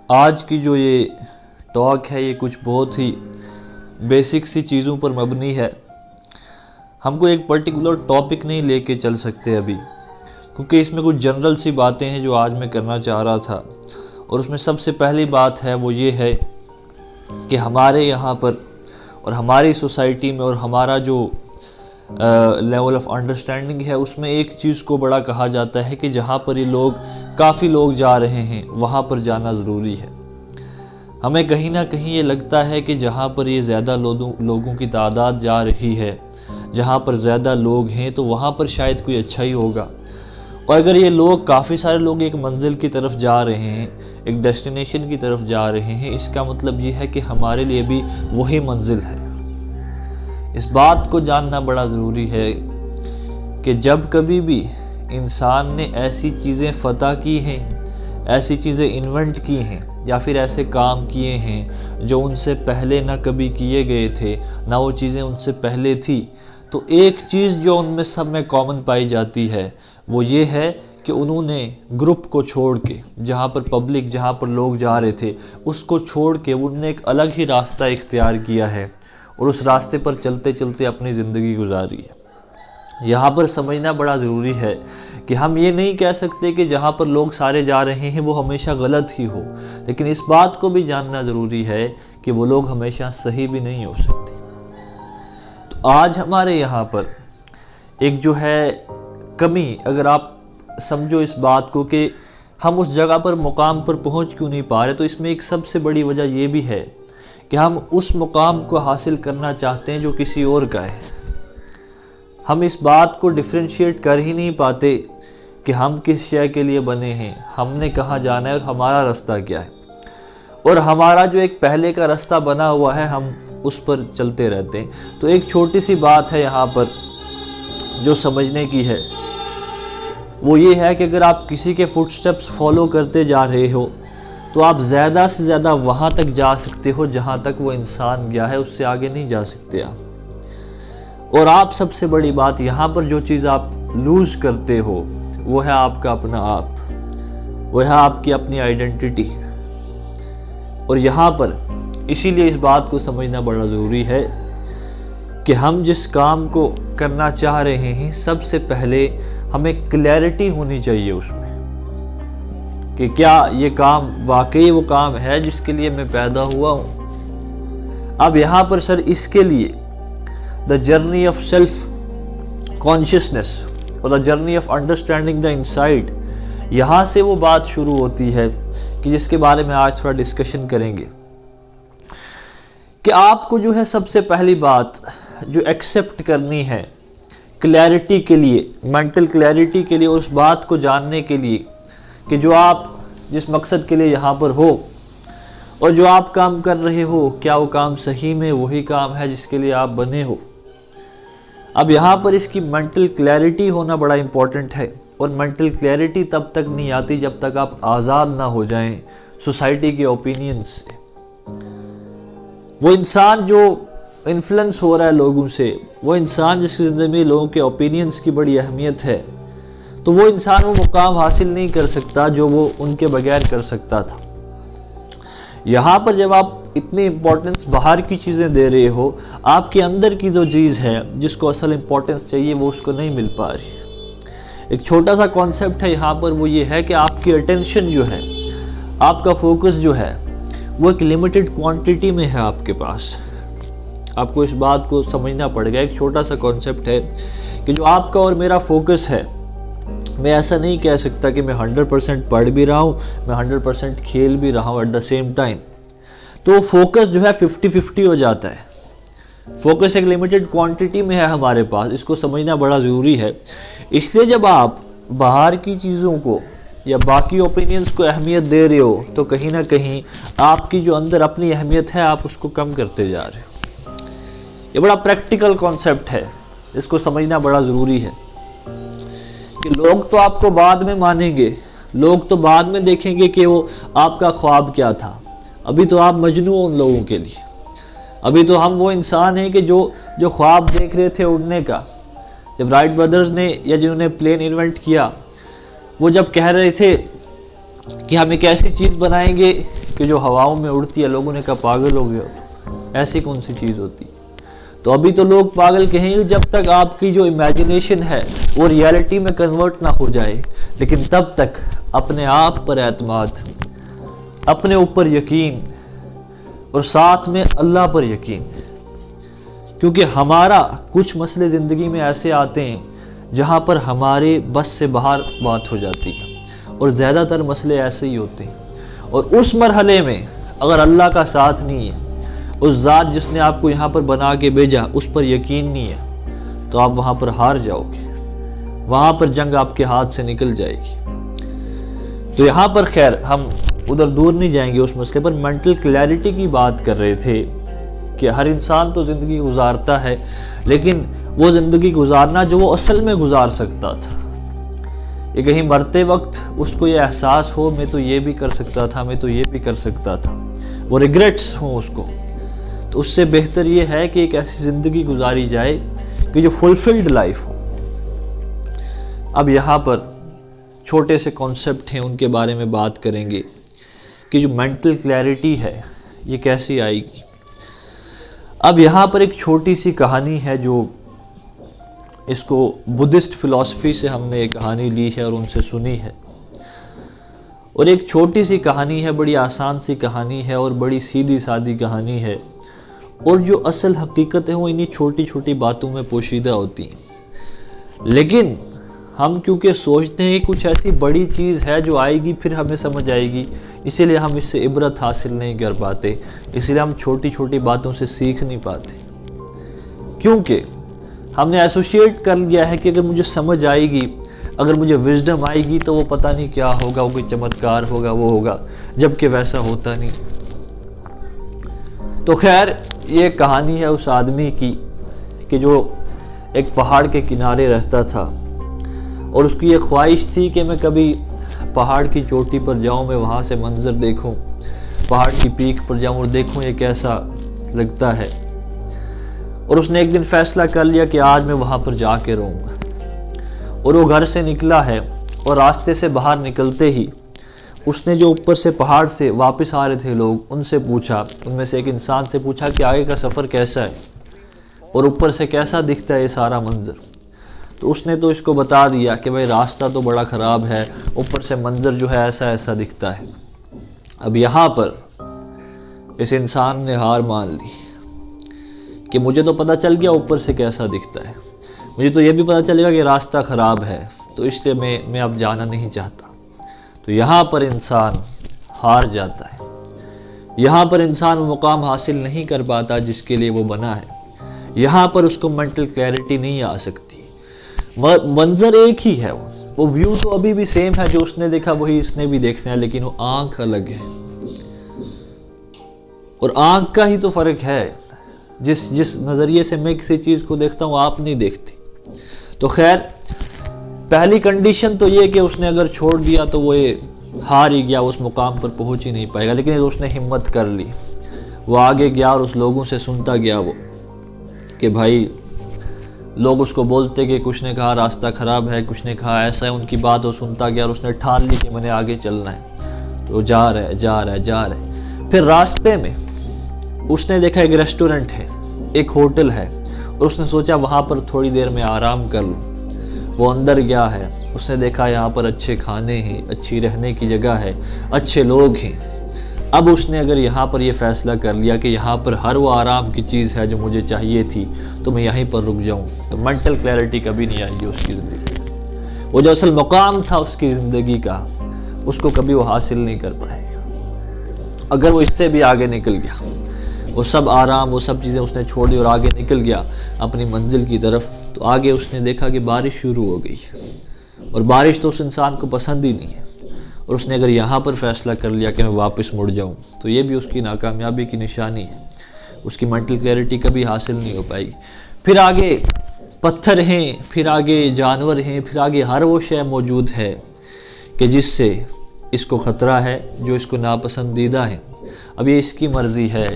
آج کی جو یہ ٹاک ہے یہ کچھ بہت ہی بیسک سی چیزوں پر مبنی ہے۔ ہم کو ایک پرٹیکولر ٹاپک نہیں لے کے چل سکتے ابھی، کیونکہ اس میں کچھ جنرل سی باتیں ہیں جو آج میں کرنا چاہ رہا تھا، اور اس میں سب سے پہلی بات ہے وہ یہ ہے کہ ہمارے یہاں پر اور ہماری سوسائٹی میں اور ہمارا جو لیول آف انڈرسٹینڈنگ ہے اس میں ایک چیز کو بڑا کہا جاتا ہے کہ جہاں پر یہ کافی لوگ جا رہے ہیں وہاں پر جانا ضروری ہے۔ ہمیں کہیں نہ کہیں یہ لگتا ہے کہ جہاں پر یہ زیادہ لوگوں کی تعداد جا رہی ہے، جہاں پر زیادہ لوگ ہیں تو وہاں پر شاید کوئی اچھا ہی ہوگا، اور اگر یہ کافی سارے لوگ ایک منزل کی طرف جا رہے ہیں، ایک ڈیسٹینیشن کی طرف جا رہے ہیں، اس کا مطلب یہ ہے کہ ہمارے لیے بھی وہی منزل ہے۔ اس بات کو جاننا بڑا ضروری ہے کہ جب کبھی بھی انسان نے ایسی چیزیں فتح کی ہیں، ایسی چیزیں انوینٹ کی ہیں یا پھر ایسے کام کیے ہیں جو ان سے پہلے نہ کبھی کیے گئے تھے، نہ وہ چیزیں ان سے پہلے تھی، تو ایک چیز جو ان میں سب میں کامن پائی جاتی ہے وہ یہ ہے کہ انہوں نے گروپ کو چھوڑ کے، جہاں پر لوگ جا رہے تھے اس کو چھوڑ کے انہوں نے ایک الگ ہی راستہ اختیار کیا ہے اور اس راستے پر چلتے چلتے اپنی زندگی گزاری ہے۔ یہاں پر سمجھنا بڑا ضروری ہے کہ ہم یہ نہیں کہہ سکتے کہ جہاں پر لوگ سارے جا رہے ہیں وہ ہمیشہ غلط ہی ہو، لیکن اس بات کو بھی جاننا ضروری ہے کہ وہ لوگ ہمیشہ صحیح بھی نہیں ہو سکتے۔ تو آج ہمارے یہاں پر ایک جو ہے کمی، اگر آپ سمجھو اس بات کو کہ ہم اس جگہ پر مقام پر پہنچ کیوں نہیں پا رہے، تو اس میں ایک سب سے بڑی وجہ یہ بھی ہے کہ ہم اس مقام کو حاصل کرنا چاہتے ہیں جو کسی اور کا ہے۔ ہم اس بات کو ڈیفرینشیٹ کر ہی نہیں پاتے کہ ہم کس شے کے لیے بنے ہیں، ہم نے کہاں جانا ہے اور ہمارا راستہ کیا ہے، اور ہمارا جو ایک پہلے کا راستہ بنا ہوا ہے ہم اس پر چلتے رہتے ہیں۔ تو ایک چھوٹی سی بات ہے یہاں پر جو سمجھنے کی ہے، وہ یہ ہے کہ اگر آپ کسی کے فٹ سٹیپس فالو کرتے جا رہے ہو تو آپ زیادہ سے زیادہ وہاں تک جا سکتے ہو جہاں تک وہ انسان گیا ہے، اس سے آگے نہیں جا سکتے آپ۔ اور آپ سب سے بڑی بات یہاں پر جو چیز آپ لوز کرتے ہو وہ ہے آپ کا اپنا آپ، وہ ہے آپ کی اپنی آئیڈینٹی۔ اور یہاں پر اسی لیے اس بات کو سمجھنا بڑا ضروری ہے کہ ہم جس کام کو کرنا چاہ رہے ہیں سب سے پہلے ہمیں کلیئرٹی ہونی چاہیے اس میں کہ کیا یہ کام واقعی وہ کام ہے جس کے لیے میں پیدا ہوا ہوں۔ اب یہاں پر سر اس کے لیے the journey of self consciousness اور the journey of understanding the insight, یہاں سے وہ بات شروع ہوتی ہے کہ جس کے بارے میں آج تھوڑا ڈسکشن کریں گے کہ آپ کو جو ہے سب سے پہلی بات جو ایکسیپٹ کرنی ہے کلیئرٹی کے لیے، مینٹل کلیئرٹی کے لیے، اور اس بات کو جاننے کے لیے کہ جو آپ جس مقصد کے لیے یہاں پر ہو اور جو آپ کام کر رہے ہو کیا وہ کام صحیح میں وہی کام ہے جس کے لیے آپ بنے ہو۔ اب یہاں پر اس کی مینٹل کلیئرٹی ہونا بڑا امپورٹنٹ ہے، اور مینٹل کلیئرٹی تب تک نہیں آتی جب تک آپ آزاد نہ ہو جائیں سوسائٹی کے اوپینینز سے۔ وہ انسان جو انفلوئنس ہو رہا ہے لوگوں سے، وہ انسان جس کی زندگی میں لوگوں کے اوپینینز کی بڑی اہمیت ہے، تو وہ انسان وہ مقام حاصل نہیں کر سکتا جو وہ ان کے بغیر کر سکتا تھا۔ یہاں پر جب آپ اتنی امپورٹنس باہر کی چیزیں دے رہے ہو، آپ کے اندر کی جو چیز ہے جس کو اصل امپورٹنس چاہیے وہ اس کو نہیں مل پا رہی۔ ایک چھوٹا سا کانسیپٹ ہے یہاں پر، وہ یہ ہے کہ آپ کی اٹینشن جو ہے، آپ کا فوکس جو ہے وہ ایک لمیٹڈ کوانٹٹی میں ہے آپ کے پاس۔ آپ کو اس بات کو سمجھنا پڑے گا۔ ایک چھوٹا سا کانسیپٹ ہے کہ جو آپ کا اور میرا فوکس ہے، میں ایسا نہیں کہہ سکتا کہ میں 100% پڑھ بھی رہا ہوں، میں 100% کھیل بھی رہا ہوں ایٹ دا سیم ٹائم، تو فوکس جو ہے 50-50 ہو جاتا ہے۔ فوکس ایک لمیٹڈ کوانٹٹی میں ہے ہمارے پاس، اس کو سمجھنا بڑا ضروری ہے۔ اس لیے جب آپ باہر کی چیزوں کو یا باقی اوپینینز کو اہمیت دے رہے ہو تو کہیں نہ کہیں آپ کی جو اندر اپنی اہمیت ہے آپ اس کو کم کرتے جا رہے ہو۔ یہ بڑا پریکٹیکل کانسیپٹ ہے، اس کو سمجھنا بڑا ضروری ہے کہ لوگ تو آپ کو بعد میں مانیں گے، لوگ تو بعد میں دیکھیں گے کہ وہ آپ کا خواب کیا تھا، ابھی تو آپ مجنون ان لوگوں کے لیے۔ ابھی تو ہم وہ انسان ہیں کہ جو خواب دیکھ رہے تھے اڑنے کا، جب رائٹ برادرز نے یا جنہوں نے پلین انوینٹ کیا، وہ جب کہہ رہے تھے کہ ہم ایک ایسی چیز بنائیں گے کہ جو ہواؤں میں اڑتی ہے، لوگوں نے کہا پاگل ہو گیا، ایسی کون سی چیز ہوتی؟ تو ابھی تو لوگ پاگل کہیں گے جب تک آپ کی جو امیجنیشن ہے وہ ریالٹی میں کنورٹ نہ ہو جائے، لیکن تب تک اپنے آپ پر اعتماد، اپنے اوپر یقین، اور ساتھ میں اللہ پر یقین، کیونکہ ہمارا کچھ مسئلے زندگی میں ایسے آتے ہیں جہاں پر ہمارے بس سے باہر بات ہو جاتی ہے، اور زیادہ تر مسئلے ایسے ہی ہوتے ہیں، اور اس مرحلے میں اگر اللہ کا ساتھ نہیں ہے، اس ذات جس نے آپ کو یہاں پر بنا کے بھیجا اس پر یقین نہیں ہے، تو آپ وہاں پر ہار جاؤ گے، وہاں پر جنگ آپ کے ہاتھ سے نکل جائے گی۔ تو یہاں پر خیر ہم ادھر دور نہیں جائیں گے اس مسئلے پر، مینٹل کلیئرٹی کی بات کر رہے تھے کہ ہر انسان تو زندگی گزارتا ہے، لیکن وہ زندگی گزارنا جو وہ اصل میں گزار سکتا تھا، یہ کہیں مرتے وقت اس کو یہ احساس ہو میں تو یہ بھی کر سکتا تھا، میں تو یہ بھی کر سکتا تھا، وہ ریگریٹس ہوں اس کو، تو اس سے بہتر یہ ہے کہ ایک ایسی زندگی گزاری جائے کہ جو فلفلڈ لائف ہو۔ اب یہاں پر چھوٹے سے کانسیپٹ ہیں، ان کے بارے میں بات کریں گے کہ جو مینٹل کلیئرٹی ہے یہ کیسی آئے گی۔ اب یہاں پر ایک چھوٹی سی کہانی ہے، جو اس کو بدھسٹ فلسفی سے ہم نے ایک کہانی لی ہے اور ان سے سنی ہے، اور ایک چھوٹی سی کہانی ہے، بڑی آسان سی کہانی ہے اور بڑی سیدھی سادی کہانی ہے، اور جو اصل حقیقت ہے وہ انہی چھوٹی چھوٹی باتوں میں پوشیدہ ہوتی ہیں، لیکن ہم کیونکہ سوچتے ہیں کچھ ایسی بڑی چیز ہے جو آئے گی پھر ہمیں سمجھ آئے گی، اسی لیے ہم اس سے عبرت حاصل نہیں کر پاتے، اسی لیے ہم چھوٹی چھوٹی باتوں سے سیکھ نہیں پاتے، کیونکہ ہم نے ایسوشیٹ کر لیا ہے کہ اگر مجھے سمجھ آئے گی، اگر مجھے وزڈم آئے گی تو وہ پتہ نہیں کیا ہوگا، وہ کوئی چمتکار ہوگا، وہ ہوگا، جبکہ ویسا ہوتا نہیں۔ تو خیر یہ کہانی ہے اس آدمی کی کہ جو ایک پہاڑ کے کنارے رہتا تھا، اور اس کی یہ خواہش تھی کہ میں کبھی پہاڑ کی چوٹی پر جاؤں، میں وہاں سے منظر دیکھوں، پہاڑ کی پیک پر جاؤں اور دیکھوں یہ کیسا لگتا ہے، اور اس نے ایک دن فیصلہ کر لیا کہ آج میں وہاں پر جا کے رہوں گا، اور وہ گھر سے نکلا ہے، اور راستے سے باہر نکلتے ہی اس نے جو اوپر سے پہاڑ سے واپس آ رہے تھے لوگ، ان سے پوچھا، ان میں سے ایک انسان سے پوچھا کہ آگے کا سفر کیسا ہے اور اوپر سے کیسا دکھتا ہے یہ سارا منظر، تو اس نے تو اس کو بتا دیا کہ بھائی راستہ تو بڑا خراب ہے، اوپر سے منظر جو ہے ایسا ایسا دکھتا ہے۔ اب یہاں پر اس انسان نے ہار مان لی کہ مجھے تو پتہ چل گیا اوپر سے کیسا دکھتا ہے، مجھے تو یہ بھی پتہ چلے گا کہ راستہ خراب ہے، تو اس لیے میں اب جانا نہیں چاہتا۔ تو یہاں پر انسان ہار جاتا ہے، یہاں پر انسان وہ مقام حاصل نہیں کر پاتا جس کے لیے وہ بنا ہے، یہاں پر اس کو مینٹل کلیئرٹی نہیں آ سکتی۔ منظر ایک ہی ہے، وہ ویو تو ابھی بھی سیم ہے، جو اس نے دیکھا وہی اس نے بھی دیکھنا ہے، لیکن وہ آنکھ الگ ہے، اور آنکھ کا ہی تو فرق ہے، جس نظریے سے میں کسی چیز کو دیکھتا ہوں آپ نہیں دیکھتے۔ تو خیر پہلی کنڈیشن تو یہ کہ اس نے اگر چھوڑ دیا تو وہ ہار ہی گیا، اس مقام پر پہنچ ہی نہیں پائے گا، لیکن اس نے ہمت کر لی، وہ آگے گیا اور اس لوگوں سے سنتا گیا وہ کہ بھائی لوگ اس کو بولتے کہ کچھ نے کہا راستہ خراب ہے، کچھ نے کہا ایسا ہے، ان کی بات وہ سنتا گیا اور اس نے ٹھان لی کہ میں نے آگے چلنا ہے، تو جا رہا ہے۔ پھر راستے میں اس نے دیکھا ایک ریسٹورنٹ ہے، ایک ہوٹل ہے، اور اس نے سوچا وہاں پر تھوڑی دیر میں آرام کر لوں۔ وہ اندر گیا ہے، اس نے دیکھا یہاں پر اچھے کھانے ہیں، اچھی رہنے کی جگہ ہے، اچھے لوگ ہیں۔ اب اس نے اگر یہاں پر یہ فیصلہ کر لیا کہ یہاں پر ہر وہ آرام کی چیز ہے جو مجھے چاہیے تھی، تو میں یہیں پر رک جاؤں، تو مینٹل کلیئرٹی کبھی نہیں آئے گی اس کی زندگی میں۔ وہ جو اصل مقام تھا اس کی زندگی کا، اس کو کبھی وہ حاصل نہیں کر پائے گا۔ اگر وہ اس سے بھی آگے نکل گیا، وہ سب آرام، وہ سب چیزیں اس نے چھوڑ دی اور آگے نکل گیا اپنی منزل کی طرف، تو آگے اس نے دیکھا کہ بارش شروع ہو گئی ہے، اور بارش تو اس انسان کو پسند ہی نہیں ہے، اور اس نے اگر یہاں پر فیصلہ کر لیا کہ میں واپس مڑ جاؤں، تو یہ بھی اس کی ناکامیابی کی نشانی ہے، اس کی مینٹل کلیئرٹی کبھی حاصل نہیں ہو پائے گی۔ پھر آگے پتھر ہیں، پھر آگے جانور ہیں، پھر آگے ہر وہ شے موجود ہے کہ جس سے اس کو خطرہ ہے، جو اس کو ناپسندیدہ ہے۔ اب یہ اس کی مرضی ہے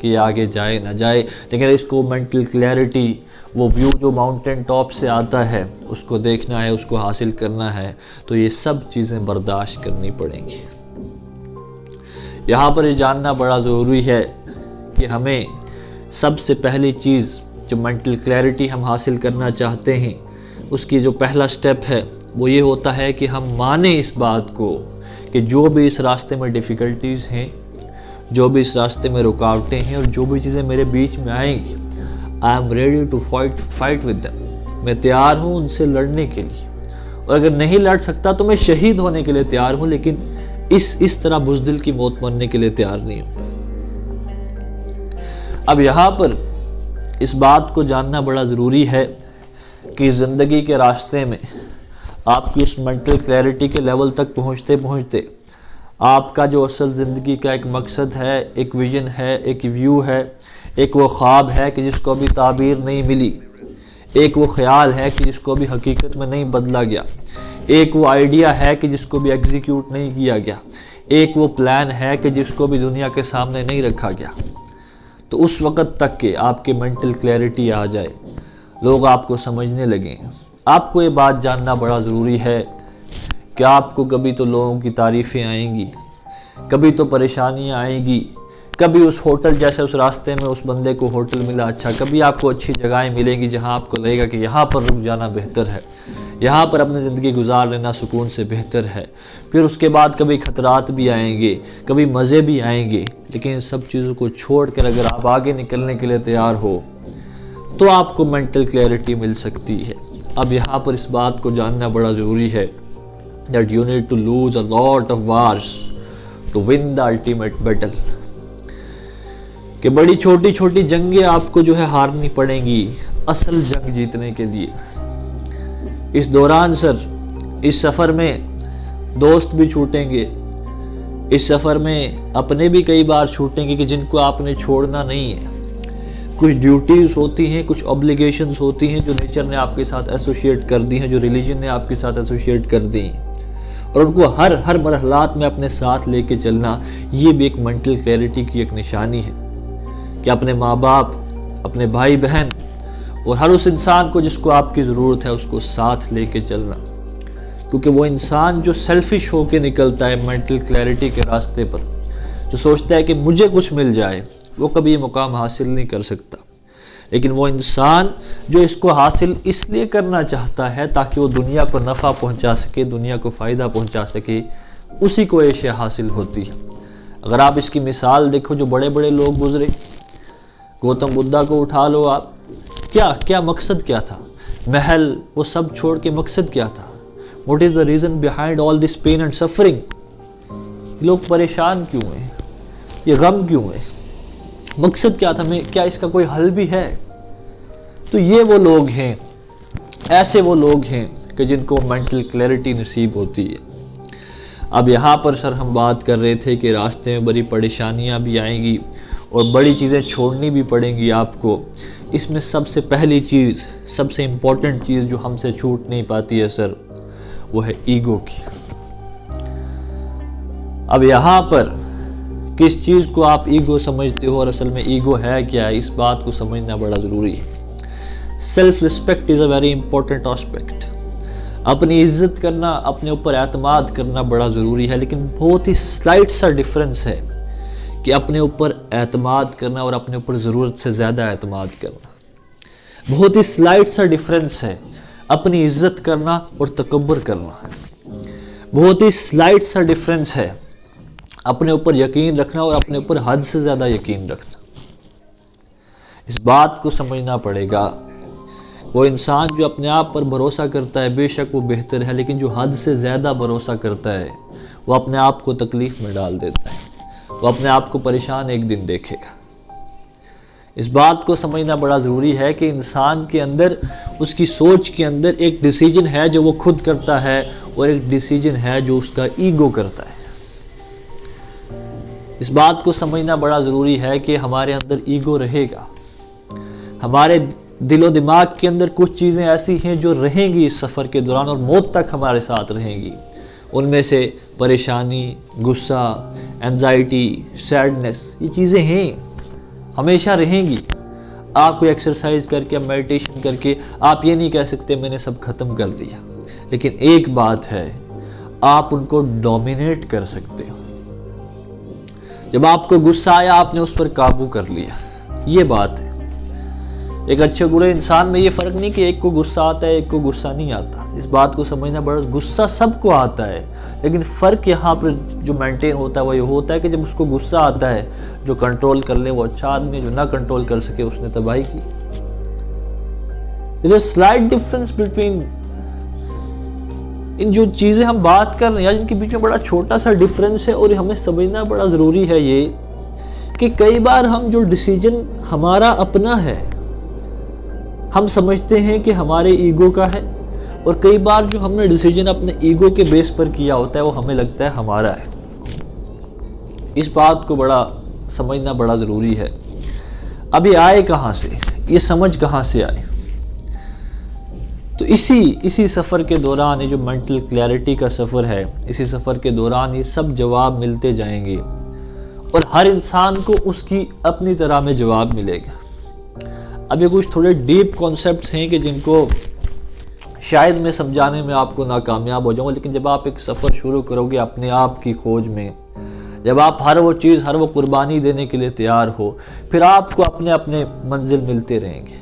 کہ یہ آگے جائے نہ جائے، لیکن اس کو مینٹل کلیئرٹی، وہ ویو جو ماؤنٹین ٹاپ سے آتا ہے، اس کو دیکھنا ہے، اس کو حاصل کرنا ہے، تو یہ سب چیزیں برداشت کرنی پڑیں گی۔ یہاں پر یہ جاننا بڑا ضروری ہے کہ ہمیں سب سے پہلی چیز جو مینٹل کلیئرٹی ہم حاصل کرنا چاہتے ہیں، اس کی جو پہلا سٹیپ ہے وہ یہ ہوتا ہے کہ ہم مانیں اس بات کو کہ جو بھی اس راستے میں ڈیفیکلٹیز ہیں، جو بھی اس راستے میں رکاوٹیں ہیں، اور جو بھی چیزیں میرے بیچ میں آئیں گی، I am ready to fight with them، میں تیار ہوں ان سے لڑنے کے لیے، اور اگر نہیں لڑ سکتا تو میں شہید ہونے کے لیے تیار ہوں، لیکن اس طرح بزدل کی موت مرنے کے لیے تیار نہیں ہوں۔ اب یہاں پر اس بات کو جاننا بڑا ضروری ہے کہ زندگی کے راستے میں آپ کی اس مینٹل کلیئرٹی کے لیول تک پہنچتے پہنچتے آپ کا جو اصل زندگی کا ایک مقصد ہے، ایک ویژن ہے، ایک ویو ہے، ایک وہ خواب ہے کہ جس کو ابھی تعبیر نہیں ملی، ایک وہ خیال ہے کہ جس کو بھی حقیقت میں نہیں بدلا گیا، ایک وہ آئیڈیا ہے کہ جس کو بھی ایگزیکیوٹ نہیں کیا گیا، ایک وہ پلان ہے کہ جس کو بھی دنیا کے سامنے نہیں رکھا گیا، تو اس وقت تک کہ آپ کے مینٹل کلیئرٹی آ جائے، لوگ آپ کو سمجھنے لگیں، آپ کو یہ بات جاننا بڑا ضروری ہے کہ آپ کو کبھی تو لوگوں کی تعریفیں آئیں گی، کبھی تو پریشانیاں آئیں گی، کبھی اس ہوٹل جیسے اس راستے میں اس بندے کو ہوٹل ملا اچھا، کبھی آپ کو اچھی جگہیں ملیں گی جہاں آپ کو لگے گا کہ یہاں پر رک جانا بہتر ہے، یہاں پر اپنی زندگی گزار لینا سکون سے بہتر ہے، پھر اس کے بعد کبھی خطرات بھی آئیں گے، کبھی مزے بھی آئیں گے، لیکن ان سب چیزوں کو چھوڑ کر اگر آپ آگے نکلنے کے لیے تیار ہو تو آپ کو مینٹل کلیئرٹی مل سکتی ہے۔ اب یہاں پر اس بات کو جاننا بڑا ضروری ہے that you need to lose a lot of wars to win the ultimate battle، کہ بڑی چھوٹی چھوٹی جنگیں آپ کو جو ہے ہارنی پڑیں گی اصل جنگ جیتنے کے لیے۔ اس دوران اس سفر میں دوست بھی چھوٹیں گے، اس سفر میں اپنے بھی کئی بار چھوٹیں گے کہ جن کو آپ نے چھوڑنا نہیں ہے، کچھ ڈیوٹیز ہوتی ہیں، کچھ اوبلیگیشنز ہوتی ہیں جو نیچر نے آپ کے ساتھ ایسوشیٹ کر دی ہیں، جو ریلیجن نے آپ کے ساتھ ایسوشیٹ کر دی ہیں، اور ان کو ہر مرحلات میں اپنے ساتھ لے کے چلنا، یہ بھی ایک مینٹل کلیئرٹی کی ایک نشانی ہے کہ اپنے ماں باپ، اپنے بھائی بہن اور ہر اس انسان کو جس کو آپ کی ضرورت ہے اس کو ساتھ لے کے چلنا، کیونکہ وہ انسان جو سیلفش ہو کے نکلتا ہے مینٹل کلیئرٹی کے راستے پر، جو سوچتا ہے کہ مجھے کچھ مل جائے، وہ کبھی یہ مقام حاصل نہیں کر سکتا، لیکن وہ انسان جو اس کو حاصل اس لیے کرنا چاہتا ہے تاکہ وہ دنیا کو نفع پہنچا سکے، دنیا کو فائدہ پہنچا سکے، اسی کو یہ شے حاصل ہوتی ہے۔ اگر آپ اس کی مثال دیکھو، جو بڑے بڑے لوگ گزرے، گوتم بدھا کو اٹھا لو آپ، کیا مقصد کیا تھا؟ محل وہ سب چھوڑ کے مقصد کیا تھا؟ What is the reason behind all this pain and suffering? لوگ پریشان کیوں ہیں؟ یہ غم کیوں ہے؟ مقصد کیا تھا؟ کیا اس کا کوئی حل بھی ہے؟ تو یہ وہ لوگ ہیں، ایسے وہ لوگ ہیں کہ جن کو مینٹل کلیئرٹی نصیب ہوتی ہے۔ اب یہاں پر ہم بات کر رہے تھے کہ راستے میں بڑی پریشانیاں بھی آئیں گی اور بڑی چیزیں چھوڑنی بھی پڑیں گی آپ کو۔ اس میں سب سے پہلی چیز، سب سے امپورٹنٹ چیز جو ہم سے چھوٹ نہیں پاتی ہے وہ ہے ایگو کی۔ اب یہاں پر کس چیز کو آپ ایگو سمجھتے ہو اور اصل میں ایگو ہے کیا ہے، اس بات کو سمجھنا بڑا ضروری ہے۔ Self respect is a very important aspect. اپنی عزت کرنا، اپنے اوپر اعتماد کرنا بڑا ضروری ہے، لیکن بہت ہی سلائٹ سا ڈفرنس ہے کہ اپنے اوپر اعتماد کرنا اور اپنے اوپر ضرورت سے زیادہ اعتماد کرنا۔ بہت ہی سلائٹ سا ڈفرنس ہے اپنی عزت کرنا اور تکبر کرنا۔ بہت ہی سلائٹ سا ڈفرنس ہے اپنے اوپر یقین رکھنا اور اپنے اوپر حد سے زیادہ یقین رکھنا۔ اس بات کو سمجھنا پڑے گا، وہ انسان جو اپنے آپ پر بھروسہ کرتا ہے بے شک وہ بہتر ہے، لیکن جو حد سے زیادہ بھروسہ کرتا ہے وہ اپنے آپ کو تکلیف میں ڈال دیتا ہے، وہ اپنے آپ کو پریشان ایک دن دیکھے گا۔ اس بات کو سمجھنا بڑا ضروری ہے کہ انسان کے اندر، اس کی سوچ کے اندر ایک ڈیسیجن ہے جو وہ خود کرتا ہے اور ایک ڈیسیجن ہے جو اس کا ایگو کرتا ہے۔ اس بات کو سمجھنا بڑا ضروری ہے کہ ہمارے اندر ایگو رہے گا، ہمارے دل و دماغ کے اندر کچھ چیزیں ایسی ہیں جو رہیں گی اس سفر کے دوران اور موت تک ہمارے ساتھ رہیں گی۔ ان میں سے پریشانی، غصہ، انزائٹی، سیڈنس، یہ چیزیں ہیں، ہمیشہ رہیں گی۔ آپ کوئی ایکسرسائز کر کے، میڈیٹیشن کر کے آپ یہ نہیں کہہ سکتے میں نے سب ختم کر دیا، لیکن ایک بات ہے، آپ ان کو ڈومینیٹ کر سکتے ہو۔ جب آپ کو غصہ آیا آپ نے اس پر قابو کر لیا، یہ بات ہے۔ ایک اچھے برے انسان میں یہ فرق نہیں کہ ایک کو غصہ آتا ہے ایک کو غصہ نہیں آتا، اس بات کو سمجھنا بڑا، غصہ سب کو آتا ہے، لیکن فرق یہاں پر جو مینٹین ہوتا ہے وہ یہ ہوتا ہے کہ جب اس کو غصہ آتا ہے جو کنٹرول کر لے وہ اچھا آدمی ہے، جو نہ کنٹرول کر سکے اس نے تباہی کی۔ There is a slight difference between ان جو چیزیں ہم بات کر رہے ہیں جن کے بیچ میں بڑا چھوٹا سا ڈفرینس ہے، اور ہمیں سمجھنا بڑا ضروری ہے یہ کہ کئی بار ہم جو ڈیسیجن ہمارا اپنا ہے ہم سمجھتے ہیں کہ ہمارے ایگو کا ہے، اور کئی بار جو ہم نے ڈیسیجن اپنے ایگو کے بیس پر کیا ہوتا ہے وہ ہمیں لگتا ہے ہمارا ہے۔ اس بات کو بڑا سمجھنا بڑا ضروری ہے۔ اب یہ آئے کہاں سے، یہ سمجھ کہاں سے آئے؟ تو اسی سفر کے دوران، یہ جو مینٹل کلیئرٹی کا سفر ہے، اسی سفر کے دوران یہ سب جواب ملتے جائیں گے، اور ہر انسان کو اس کی اپنی طرح میں جواب ملے گا۔ اب یہ کچھ تھوڑے ڈیپ کانسیپٹس ہیں کہ جن کو شاید میں سمجھانے میں آپ کو ناکامیاب ہو جاؤں، لیکن جب آپ ایک سفر شروع کرو گے اپنے آپ کی کھوج میں، جب آپ ہر وہ چیز، ہر وہ قربانی دینے کے لیے تیار ہو، پھر آپ کو اپنے اپنے منزل ملتے رہیں گے۔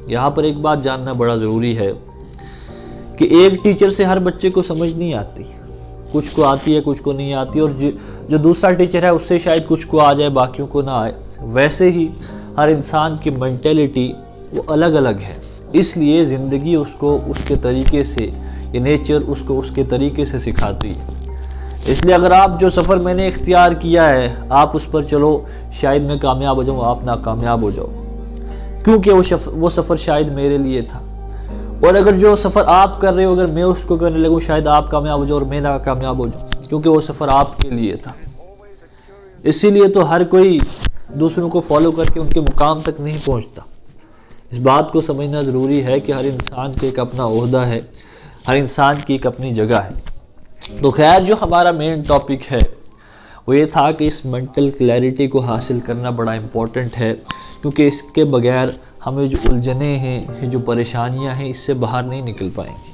یہاں پر ایک بات جاننا بڑا ضروری ہے کہ ایک ٹیچر سے ہر بچے کو سمجھ نہیں آتی، کچھ کو آتی ہے کچھ کو نہیں آتی، اور جو دوسرا ٹیچر ہے اس سے شاید کچھ کو آ جائے باقیوں کو نہ آئے۔ ویسے ہی ہر انسان کی مینٹیلٹی وہ الگ الگ ہے، اس لیے زندگی اس کو اس کے طریقے سے، یہ نیچر اس کو اس کے طریقے سے سکھاتی ہے۔ اس لیے اگر آپ جو سفر میں نے اختیار کیا ہے آپ اس پر چلو، شاید میں کامیاب ہو جاؤں، آپ ناکامیاب ہو جاؤ، کیونکہ وہ سفر شاید میرے لیے تھا۔ اور اگر جو سفر آپ کر رہے ہو اگر میں اس کو کرنے لگوں شاید آپ کامیاب ہو جاؤ اور میں ناکامیاب ہو جاؤں، کیونکہ وہ سفر آپ کے لیے تھا۔ اسی لیے تو ہر کوئی دوسروں کو فالو کر کے ان کے مقام تک نہیں پہنچتا۔ اس بات کو سمجھنا ضروری ہے کہ ہر انسان کا ایک اپنا عہدہ ہے، ہر انسان کی ایک اپنی جگہ ہے۔ تو خیر جو ہمارا مین ٹاپک ہے وہ یہ تھا کہ اس مینٹل کلیئرٹی کو حاصل کرنا بڑا امپورٹنٹ ہے، کیونکہ اس کے بغیر ہمیں جو الجھنیں ہیں، جو پریشانیاں ہیں، اس سے باہر نہیں نکل پائیں گے۔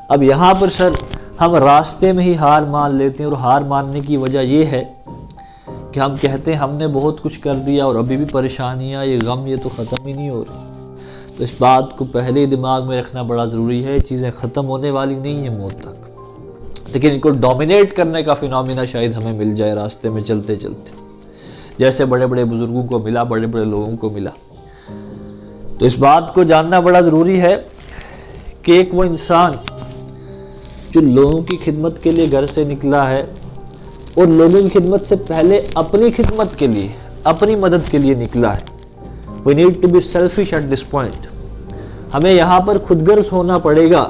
اب یہاں پر سر ہم راستے میں ہی ہار مان لیتے ہیں، اور ہار ماننے کی وجہ یہ ہے کہ ہم کہتے ہیں ہم نے بہت کچھ کر دیا اور ابھی بھی پریشانیاں، یہ غم، یہ تو ختم ہی نہیں ہو رہی۔ تو اس بات کو پہلے دماغ میں رکھنا بڑا ضروری ہے، چیزیں ختم ہونے والی نہیں ہیں موت تک، لیکن ان کو ڈومینیٹ کرنے کا فینومینا شاید ہمیں مل جائے راستے میں چلتے چلتے، جیسے بڑے بڑے بزرگوں کو ملا، بڑے بڑے لوگوں کو ملا۔ تو اس بات کو جاننا بڑا ضروری ہے کہ ایک وہ انسان جو لوگوں کی خدمت کے لیے گھر سے نکلا ہے، اور لوگوں کی خدمت سے پہلے اپنی خدمت کے لیے، اپنی مدد کے لیے نکلا ہے۔ We need to be selfish at this point۔ ہمیں یہاں پر خود غرض ہونا پڑے گا،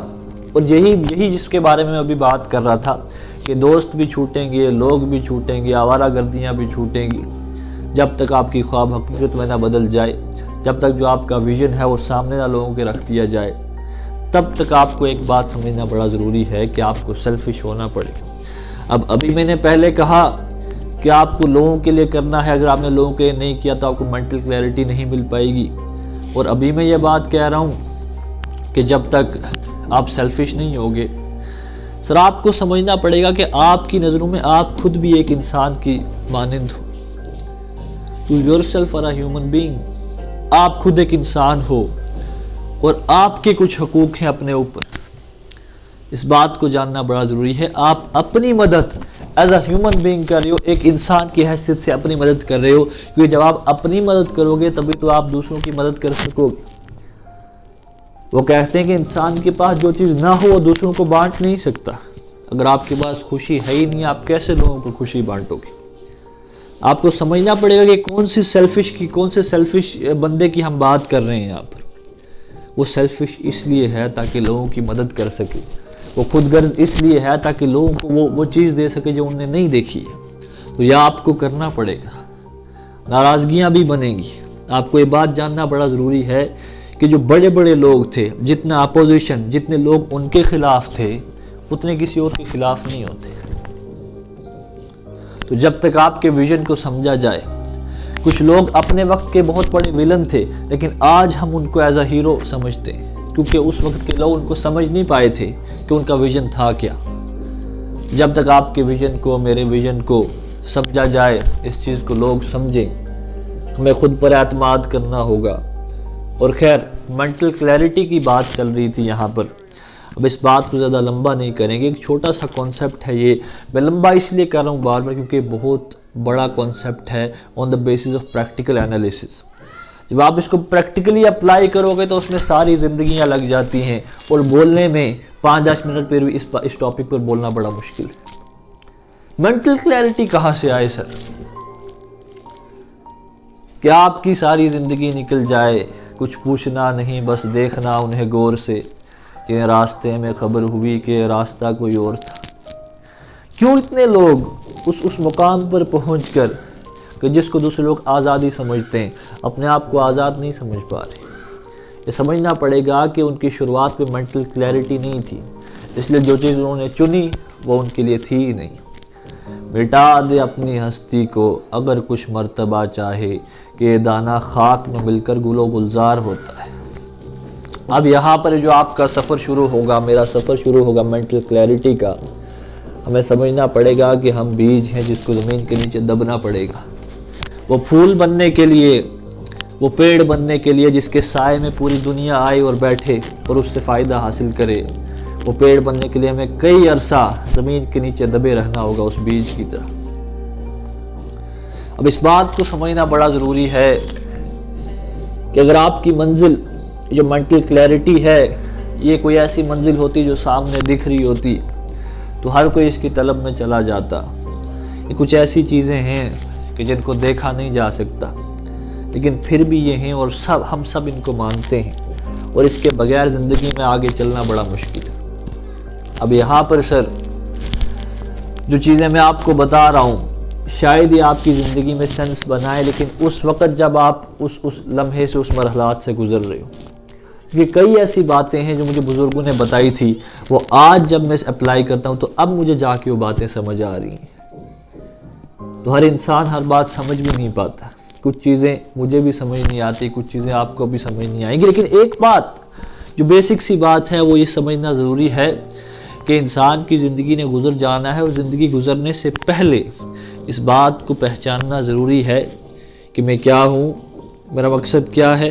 اور یہی جس کے بارے میں ابھی بات کر رہا تھا کہ دوست بھی چھوٹیں گے، لوگ بھی چھوٹیں گے، آوارہ گردیاں بھی چھوٹیں گی، جب تک آپ کی خواب حقیقت میں نہ بدل جائے، جب تک جو آپ کا ویژن ہے وہ سامنے نہ لوگوں کے رکھ دیا جائے، تب تک آپ کو ایک بات سمجھنا بڑا ضروری ہے کہ آپ کو سیلفش ہونا پڑے گا۔ اب ابھی میں نے پہلے کہا کہ آپ کو لوگوں کے لیے کرنا ہے، اگر آپ نے لوگوں کے لیے نہیں کیا تو آپ کو مینٹل کلیئرٹی نہیں مل پائے گی، اور ابھی میں یہ بات کہہ رہا ہوں کہ جب تک آپ سیلفش نہیں ہوگے، سر آپ کو سمجھنا پڑے گا کہ آپ کی نظروں میں آپ خود بھی ایک انسان کی مانند ہو۔ You yourself are a human being۔ آپ خود ایک انسان ہو، اور آپ کے کچھ حقوق ہیں اپنے اوپر۔ اس بات کو جاننا بڑا ضروری ہے۔ آپ اپنی مدد ایز اے ہیومن بینگ کر رہے ہو، ایک انسان کی حیثیت سے اپنی مدد کر رہے ہو، کیونکہ جب آپ اپنی مدد کرو گے تبھی تو آپ دوسروں کی مدد کر سکو گے۔ وہ کہتے ہیں کہ انسان کے پاس جو چیز نہ ہو وہ دوسروں کو بانٹ نہیں سکتا۔ اگر آپ کے پاس خوشی ہے ہی نہیں، آپ کیسے لوگوں کو خوشی بانٹو گے؟ آپ کو سمجھنا پڑے گا کہ کون سے سیلفش بندے کی ہم بات کر رہے ہیں یہاں پر۔ وہ سیلفش اس لیے ہے تاکہ لوگوں کی مدد کر سکے، وہ خود غرض اس لیے ہے تاکہ لوگوں کو وہ چیز دے سکے جو انہوں نے نہیں دیکھی ہے۔ تو یہ آپ کو کرنا پڑے گا، ناراضگیاں بھی بنیں گی۔ آپ کو یہ بات جاننا بڑا ضروری ہے کہ جو بڑے بڑے لوگ تھے، جتنا اپوزیشن، جتنے لوگ ان کے خلاف تھے، اتنے کسی اور کے خلاف نہیں ہوتے۔ تو جب تک آپ کے ویژن کو سمجھا جائے، کچھ لوگ اپنے وقت کے بہت بڑے ویلن تھے، لیکن آج ہم ان کو ایز اے ہیرو سمجھتے ہیں، کیونکہ اس وقت کے لوگ ان کو سمجھ نہیں پائے تھے کہ ان کا ویژن تھا کیا۔ جب تک آپ کے ویژن کو، میرے ویژن کو سمجھا جائے، اس چیز کو لوگ سمجھیں، ہمیں خود پر اعتماد کرنا ہوگا۔ اور خیر، مینٹل کلیئرٹی کی بات چل رہی تھی یہاں پر، اب اس بات کو زیادہ لمبا نہیں کریں گے، ایک چھوٹا سا کانسیپٹ ہے یہ، میں لمبا اس لیے کر رہا ہوں بار بار کیونکہ بہت بڑا کانسیپٹ ہے on the basis of practical analysis. جب آپ اس کو پریکٹیکلی اپلائی کرو گے تو اس میں ساری زندگیاں لگ جاتی ہیں، اور بولنے میں 5-10 منٹ پھر بھی اس ٹاپک پر بولنا بڑا مشکل ہے۔ مینٹل کلیئرٹی کہاں سے آئے سر؟ کیا آپ کی ساری زندگی نکل جائے، کچھ پوچھنا نہیں، بس دیکھنا انہیں غور سے کہ راستے میں خبر ہوئی کہ راستہ کوئی اور تھا؟ کیوں اتنے لوگ اس مقام پر پہنچ کر کہ جس کو دوسرے لوگ آزادی سمجھتے ہیں، اپنے آپ کو آزاد نہیں سمجھ پا رہے؟ یہ سمجھنا پڑے گا کہ ان کی شروعات پہ مینٹل کلیئرٹی نہیں تھی، اس لیے جو چیز انہوں نے چنی وہ ان کے لیے تھی ہی نہیں۔ مٹا دے اپنی ہستی کو اگر کچھ مرتبہ چاہے، کہ دانہ خاک میں مل کر گل و گلزار ہوتا ہے۔ اب یہاں پر جو آپ کا سفر شروع ہوگا، میرا سفر شروع ہوگا مینٹل کلیئرٹی کا، ہمیں سمجھنا پڑے گا کہ ہم بیج ہیں جس کو زمین کے نیچے دبنا پڑے گا، وہ پھول بننے کے لیے، وہ پیڑ بننے کے لیے جس کے سائے میں پوری دنیا آئے اور بیٹھے اور اس سے فائدہ حاصل کرے، وہ پیڑ بننے کے لیے ہمیں کئی عرصہ زمین کے نیچے دبے رہنا ہوگا اس بیج کی طرح۔ اب اس بات کو سمجھنا بڑا ضروری ہے کہ اگر آپ کی منزل جو مینٹل کلیئرٹی ہے یہ کوئی ایسی منزل ہوتی جو سامنے دکھ رہی ہوتی تو ہر کوئی اس کی طلب میں چلا جاتا۔ یہ کچھ ایسی چیزیں ہیں کہ جن کو دیکھا نہیں جا سکتا، لیکن پھر بھی یہ ہیں اور ہم سب ان کو مانتے ہیں، اور اس کے بغیر زندگی میں آگے چلنا بڑا مشکل ہے۔ اب یہاں پر سر جو چیزیں میں آپ کو بتا رہا ہوں شاید یہ آپ کی زندگی میں سینس بنائے، لیکن اس وقت جب آپ اس لمحے سے، اس مرحلات سے گزر رہے ہو، کیونکہ کئی ایسی باتیں ہیں جو مجھے بزرگوں نے بتائی تھی، وہ آج جب میں اپلائی کرتا ہوں تو اب مجھے جا کے وہ باتیں سمجھ آ رہی ہیں۔ تو ہر انسان ہر بات سمجھ بھی نہیں پاتا، کچھ چیزیں مجھے بھی سمجھ نہیں آتی، کچھ چیزیں آپ کو بھی سمجھ نہیں آئیں گی، لیکن ایک بات جو بیسک سی بات ہے وہ یہ سمجھنا ضروری ہے کہ انسان کی زندگی نے گزر جانا ہے، اور زندگی گزرنے سے پہلے اس بات کو پہچاننا ضروری ہے کہ میں کیا ہوں، میرا مقصد کیا ہے،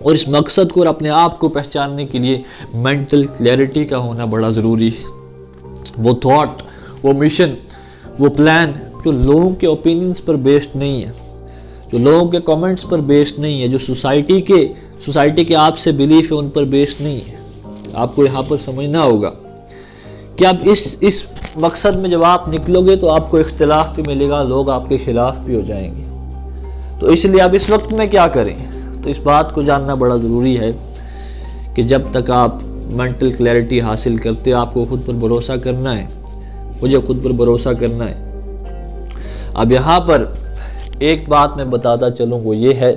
اور اس مقصد کو اور اپنے آپ کو پہچاننے کے لیے مینٹل کلیئرٹی کا ہونا بڑا ضروری ہے۔ وہ تھاٹ، وہ مشن، وہ پلان جو لوگوں کے اوپینینز پر بیسڈ نہیں ہے، جو لوگوں کے کامنٹس پر بیسڈ نہیں ہے، جو سوسائٹی کے آپ سے بلیف ہے ان پر بیسڈ نہیں ہے۔ آپ کو یہاں پر سمجھنا ہوگا کہ اب اس مقصد میں جب آپ نکلو گے تو آپ کو اختلاف بھی ملے گا، لوگ آپ کے خلاف بھی ہو جائیں گے۔ تو اس لیے اب اس وقت میں کیا کریں؟ تو اس بات کو جاننا بڑا ضروری ہے کہ جب تک آپ مینٹل کلیئرٹی حاصل کرتے آپ کو خود پر بھروسہ کرنا ہے، مجھے خود پر بھروسہ کرنا ہے۔ اب یہاں پر ایک بات میں بتاتا چلوں، وہ یہ ہے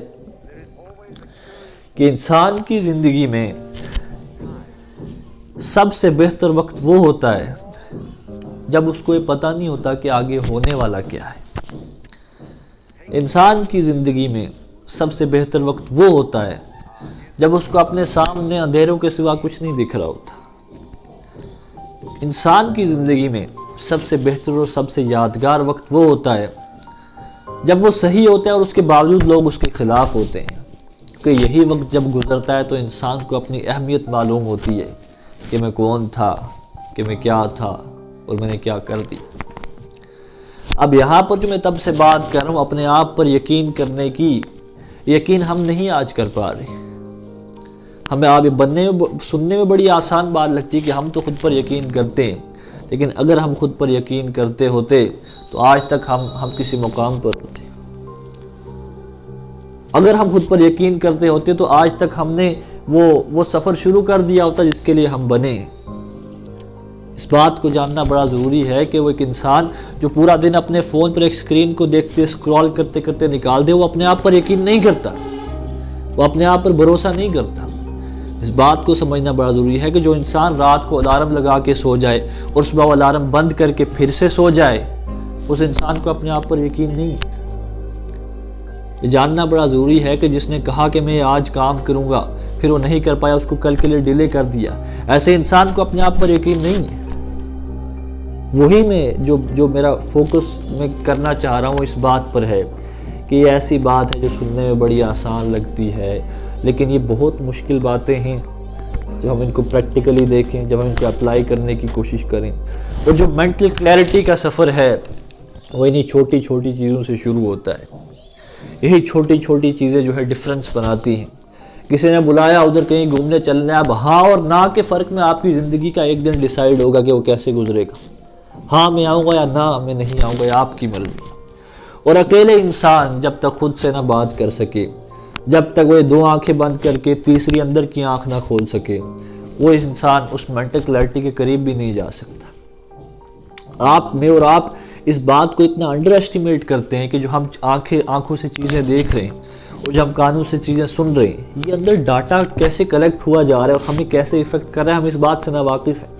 کہ انسان کی زندگی میں سب سے بہتر وقت وہ ہوتا ہے جب اس کو یہ پتہ نہیں ہوتا کہ آگے ہونے والا کیا ہے۔ انسان کی زندگی میں سب سے بہتر وقت وہ ہوتا ہے جب اس کو اپنے سامنے اندھیروں کے سوا کچھ نہیں دکھ رہا ہوتا۔ انسان کی زندگی میں سب سے بہتر اور سب سے یادگار وقت وہ ہوتا ہے جب وہ صحیح ہوتا ہے اور اس کے باوجود لوگ اس کے خلاف ہوتے ہیں، کہ یہی وقت جب گزرتا ہے تو انسان کو اپنی اہمیت معلوم ہوتی ہے کہ میں کون تھا، کہ میں کیا تھا اور میں نے کیا کر دیا۔ اب یہاں پر جو میں تب سے بات کر رہا ہوں اپنے آپ پر یقین کرنے کی، یقین ہم نہیں آج کر پا رہے۔ ہمیں آپ سننے میں بڑی آسان بات لگتی ہے کہ ہم تو خود پر یقین کرتے ہیں، لیکن اگر ہم خود پر یقین کرتے ہوتے تو آج تک ہم کسی مقام پر ہوتے۔ اگر ہم خود پر یقین کرتے ہوتے تو آج تک ہم نے وہ سفر شروع کر دیا ہوتا جس کے لیے ہم بنے۔ اس بات کو جاننا بڑا ضروری ہے کہ وہ ایک انسان جو پورا دن اپنے فون پر ایک سکرین کو دیکھتے اسکرول کرتے کرتے نکال دے، وہ اپنے آپ پر یقین نہیں کرتا، وہ اپنے آپ پر بھروسہ نہیں کرتا۔ اس بات کو سمجھنا بڑا ضروری ہے کہ جو انسان رات کو الارم لگا کے سو جائے اور صبح وہ الارم بند کر کے پھر سے سو جائے، اس انسان کو اپنے آپ پر یقین نہیں ہے۔ یہ جاننا بڑا ضروری ہے کہ جس نے کہا کہ میں آج کام کروں گا پھر وہ نہیں کر پایا، اس کو کل کے لیے ڈیلے کر دیا، ایسے انسان کو اپنے آپ پر یقین نہیں ہے۔ وہی میں جو میرا فوکس میں کرنا چاہ رہا ہوں اس بات پر ہے کہ یہ ایسی بات ہے جو سننے میں بڑی آسان لگتی ہے، لیکن یہ بہت مشکل باتیں ہیں جب ہم ان کو پریکٹیکلی دیکھیں، جب ہم ان کو اپلائی کرنے کی کوشش کریں۔ اور جو مینٹل کلیئرٹی کا سفر ہے وہ انہی چھوٹی چھوٹی چیزوں سے شروع ہوتا ہے۔ یہی چھوٹی چھوٹی چیزیں جو ہے ڈفرینس بناتی ہیں۔ کسی نے بلایا ادھر کہیں گھومنے چلنے، اب ہاں اور نہ کے فرق میں آپ کی زندگی کا ایک دن ڈیسائیڈ ہوگا کہ وہ کیسے گزرے گا۔ ہاں میں آؤں گا یا نہ میں نہیں آؤں گا، یہ آپ کی مرضی۔ اور اکیلے انسان جب تک خود سے نہ بات کر سکے، جب تک وہ دو آنکھیں بند کر کے تیسری اندر کی آنکھ نہ کھول سکے، وہ اس انسان اس مینٹل کلیئرٹی کے قریب بھی نہیں جا سکتا۔ آپ اس بات کو اتنا انڈر ایسٹیمیٹ کرتے ہیں کہ جو ہم آنکھوں سے چیزیں دیکھ رہے ہیں اور جو ہم کانوں سے چیزیں سن رہے ہیں، یہ اندر ڈاٹا کیسے کلیکٹ ہوا جا رہا ہے اور ہمیں کیسے ایفیکٹ کر رہا ہے، ہم اس بات سے ناواقف ہیں۔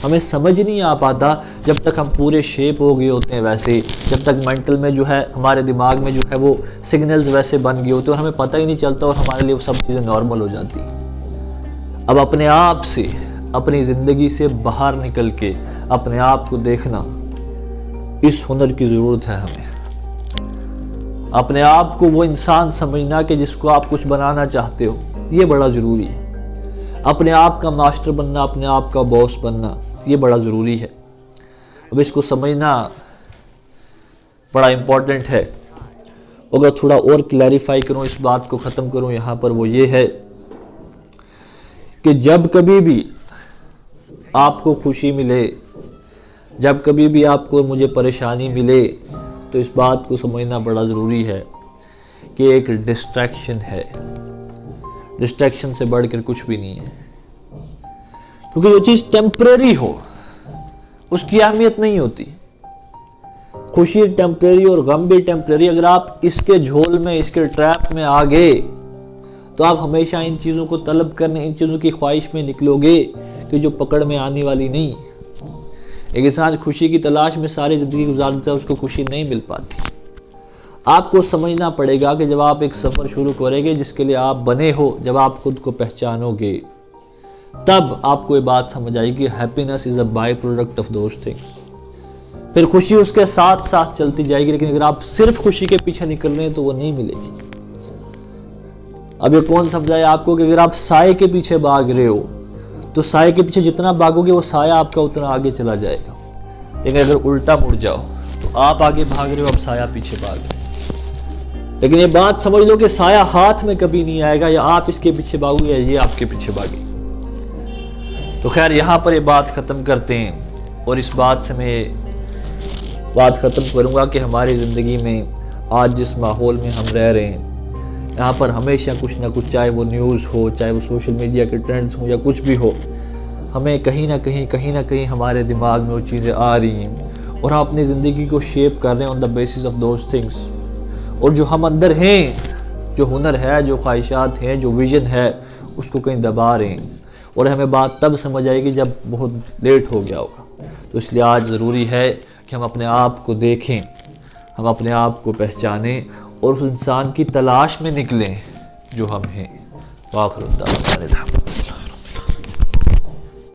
ہمیں سمجھ نہیں آ پاتا جب تک ہم پورے شیپ ہو گئے ہوتے ہیں ویسے، جب تک مینٹل میں جو ہے ہمارے دماغ میں جو ہے وہ سگنلز ویسے بن گئے ہوتے ہیں اور ہمیں پتہ ہی نہیں چلتا اور ہمارے لیے وہ سب چیزیں نارمل ہو جاتی ہیں۔ اب اپنے آپ سے، اپنی زندگی سے باہر نکل کے اپنے آپ کو دیکھنا، اس ہنر کی ضرورت ہے ہمیں۔ اپنے آپ کو وہ انسان سمجھنا کہ جس کو آپ کچھ بنانا چاہتے ہو، یہ بڑا ضروری ہے۔ اپنے آپ کا ماسٹر بننا، اپنے آپ کا باس بننا، یہ بڑا ضروری ہے۔ اب اس کو سمجھنا بڑا امپورٹنٹ ہے۔ اگر تھوڑا اور کلیریفائی کروں، اس بات کو ختم کروں یہاں پر، وہ یہ ہے کہ جب کبھی بھی آپ کو خوشی ملے، جب کبھی بھی آپ کو مجھے پریشانی ملے، تو اس بات کو سمجھنا بڑا ضروری ہے کہ ایک ڈسٹریکشن ہے۔ ڈسٹریکشن سے بڑھ کر کچھ بھی نہیں ہے، کیونکہ جو چیز ٹیمپریری ہو اس کی اہمیت نہیں ہوتی۔ خوشی ٹیمپریری اور غم بھی ٹیمپریری۔ اگر آپ اس کے جھول میں، اس کے ٹریپ میں آ گئے تو آپ ہمیشہ ان چیزوں کو طلب کرنے، ان چیزوں کی خواہش میں نکلو گے کہ جو پکڑ میں آنے والی نہیں۔ ایک انسان خوشی کی تلاش میں ساری زندگی گزارتا ہے، اس کو خوشی نہیں مل پاتی۔ آپ کو سمجھنا پڑے گا کہ جب آپ ایک سفر شروع کریں گے جس کے لیے آپ بنے ہو، جب آپ خود کو پہچانو گے، تب آپ کو یہ بات سمجھ آئے گی happiness is a by product of those things. پھر خوشی اس کے ساتھ ساتھ چلتی جائے گی، لیکن اگر آپ صرف خوشی کے پیچھے نکل رہے ہیں تو وہ نہیں ملے گی۔ اب یہ کون سمجھائے آپ کو کہ اگر آپ سائے کے پیچھے بھاگ رہے ہو تو سائے کے پیچھے جتنا بھاگو گے وہ سایہ آپ کا اتنا آگے چلا جائے گا، لیکن اگر الٹا مڑ جاؤ تو آپ آگے بھاگ رہے ہو، اب سایہ پیچھے بھاگ رہے ہیں۔ لیکن یہ بات سمجھ لو کہ سایہ ہاتھ میں کبھی نہیں آئے گا، یا آپ اس کے پیچھے بھاگو یا یہ آپ کے پیچھے بھاگے۔ تو خیر یہاں پر یہ بات ختم کرتے ہیں، اور اس بات سے میں بات ختم کروں گا کہ ہماری زندگی میں آج جس ماحول میں ہم رہ رہے ہیں، یہاں پر ہمیشہ کچھ نہ کچھ، چاہے وہ نیوز ہو، چاہے وہ سوشل میڈیا کے ٹرینڈز ہوں یا کچھ بھی ہو، ہمیں کہیں نہ کہیں ہمارے دماغ میں وہ چیزیں آ رہی ہیں اور ہم اپنی زندگی کو شیپ کر رہے ہیں on the basis of those things. اور جو ہم اندر ہیں، جو ہنر ہے، جو خواہشات ہیں، جو ویژن ہے، اس کو کہیں دبا رہے ہیں، اور ہمیں بات تب سمجھ آئے گی جب بہت لیٹ ہو گیا ہوگا۔ تو اس لیے آج ضروری ہے کہ ہم اپنے آپ کو دیکھیں، ہم اپنے آپ کو پہچانیں اور اس انسان کی تلاش میں نکلیں جو ہم ہیں۔ وآخر دعوانا الحمد للہ۔